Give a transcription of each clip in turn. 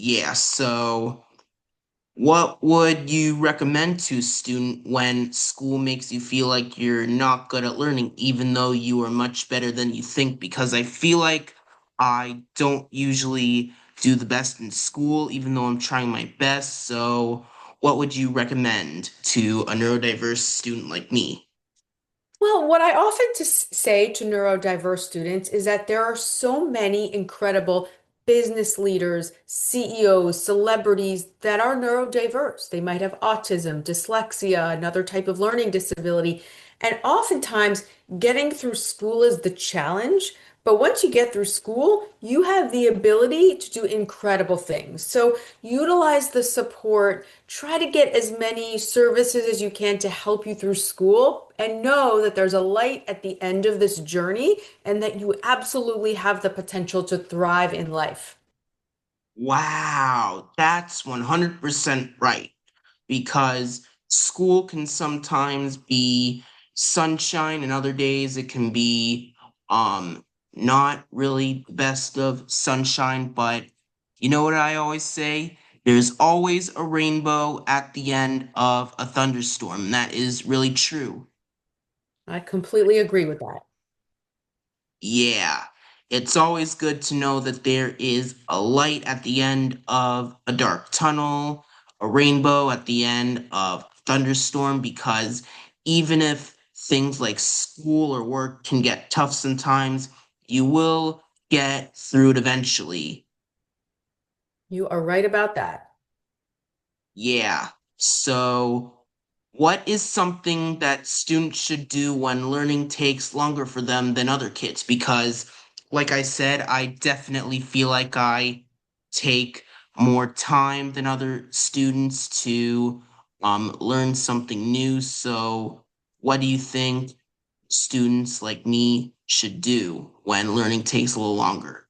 Yeah, so what would you recommend to a student when school makes you feel like you're not good at learning, even though you are much better than you think? Because I feel like I don't usually do the best in school, even though I'm trying my best. So, what would you recommend to a neurodiverse student like me? Well, what I often say to neurodiverse students is that there are so many incredible business leaders, CEOs, celebrities that are neurodiverse. They might have autism, dyslexia, another type of learning disability. And oftentimes, getting through school is the challenge. But once you get through school, you have the ability to do incredible things. So utilize the support, try to get as many services as you can to help you through school, and know that there's a light at the end of this journey and that you absolutely have the potential to thrive in life. Wow, that's 100% right. Because school can sometimes be sunshine and other days it can be not really the best of sunshine, but you know what I always say? There's always a rainbow at the end of a thunderstorm. And that is really true. I completely agree with that. Yeah, it's always good to know that there is a light at the end of a dark tunnel, a rainbow at the end of a thunderstorm, because even if things like school or work can get tough sometimes, you will get through it eventually. You are right about that. Yeah. So, what is something that students should do when learning takes longer for them than other kids? Because, like I said, I definitely feel like I take more time than other students to learn something new. So, what do you think students like me should do when learning takes a little longer?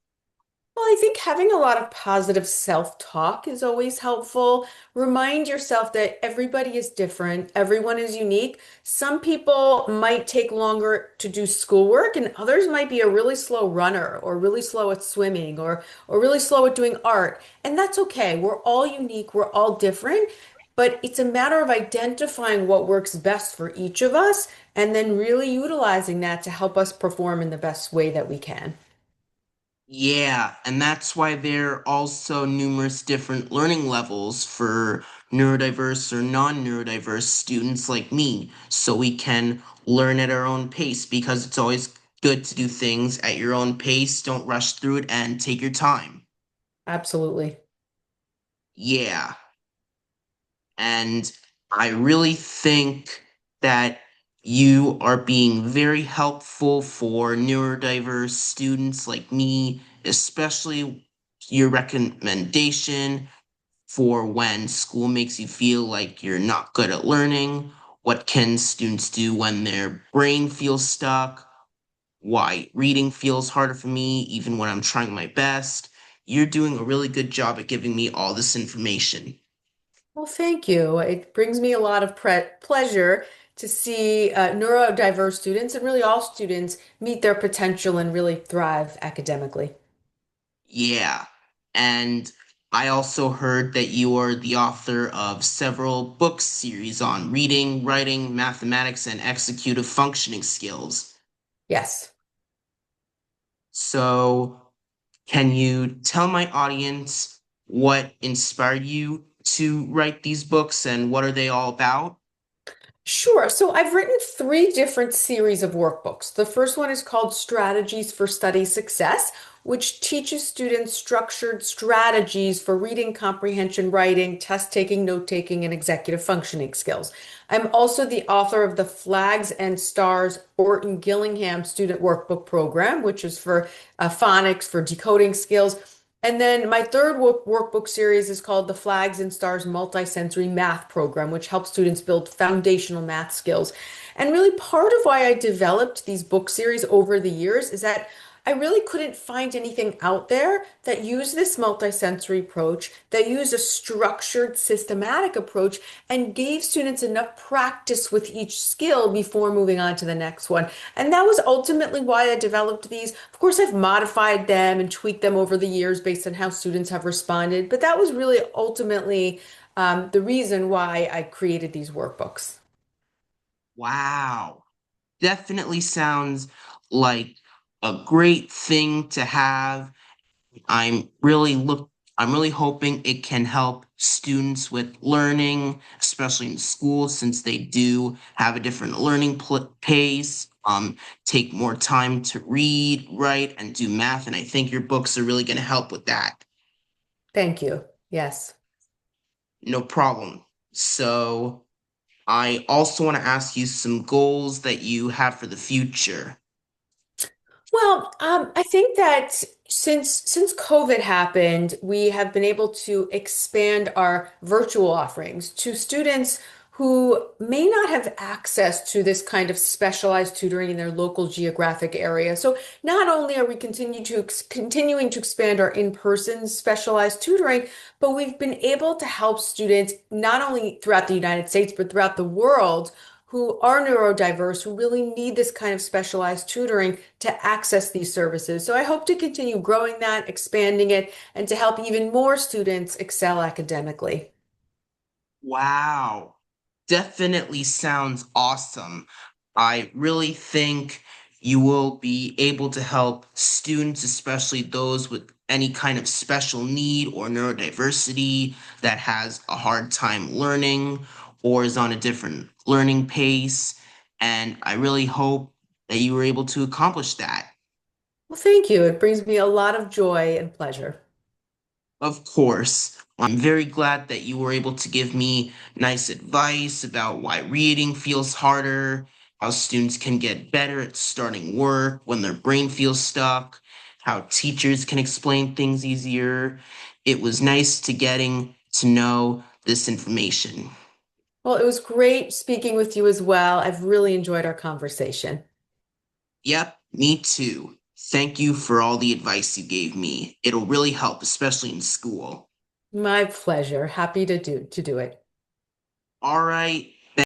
Well, I think having a lot of positive self-talk is always helpful. Remind yourself that everybody is different, everyone is unique. Some people might take longer to do schoolwork, and others might be a really slow runner or really slow at swimming or really slow at doing art. And that's okay. We're all unique, we're all different, but it's a matter of identifying what works best for each of us and then really utilizing that to help us perform in the best way that we can. Yeah, and that's why there are also numerous different learning levels for neurodiverse or non-neurodiverse students like me, so we can learn at our own pace because it's always good to do things at your own pace. Don't rush through it and take your time. Absolutely. Yeah, and I really think that you are being very helpful for neurodiverse students like me, especially your recommendation for when school makes you feel like you're not good at learning. What can students do when their brain feels stuck? Why reading feels harder for me, even when I'm trying my best. You're doing a really good job at giving me all this information. Well, thank you. It brings me a lot of pleasure to see neurodiverse students and really all students meet their potential and really thrive academically. Yeah. And I also heard that you are the author of several book series on reading, writing, mathematics, and executive functioning skills. Yes. So, can you tell my audience what inspired you to write these books and what are they all about? Sure. So I've written three different series of workbooks. The first one is called Strategies for Study Success, which teaches students structured strategies for reading comprehension, writing, test taking, note taking, and executive functioning skills. I'm also the author of the Flags and Stars Orton Gillingham Student Workbook Program, which is for phonics, for decoding skills. And then my third workbook series is called the Flags and Stars Multisensory Math Program, which helps students build foundational math skills. And really, part of why I developed these book series over the years is that I really couldn't find anything out there that used this multisensory approach, that used a structured, systematic approach, and gave students enough practice with each skill before moving on to the next one. And that was ultimately why I developed these. Of course, I've modified them and tweaked them over the years based on how students have responded, but that was really ultimately the reason why I created these workbooks. Wow. Definitely sounds like a great thing to have. I'm really look I'm really hoping it can help students with learning, especially in school, since they do have a different learning pace, take more time to read, write, and do math. And I think your books are really going to help with that. Thank you. Yes. No problem. So I also want to ask you some goals that you have for the future. Well, I think that since COVID happened, we have been able to expand our virtual offerings to students who may not have access to this kind of specialized tutoring in their local geographic area. So not only are we continuing to expand our in-person specialized tutoring, but we've been able to help students not only throughout the United States, but throughout the world who are neurodiverse, who really need this kind of specialized tutoring to access these services. So I hope to continue growing that, expanding it, and to help even more students excel academically. Wow. Definitely sounds awesome. I really think you will be able to help students, especially those with any kind of special need or neurodiversity that has a hard time learning or is on a different learning pace. And I really hope that you were able to accomplish that. Well, thank you. It brings me a lot of joy and pleasure. Of course, I'm very glad that you were able to give me nice advice about why reading feels harder, how students can get better at starting work when their brain feels stuck, how teachers can explain things easier. It was nice to getting to know this information. Well, it was great speaking with you as well. I've really enjoyed our conversation. Yep, me too. Thank you for all the advice you gave me. It'll really help, especially in school. My pleasure. Happy to do it. All right.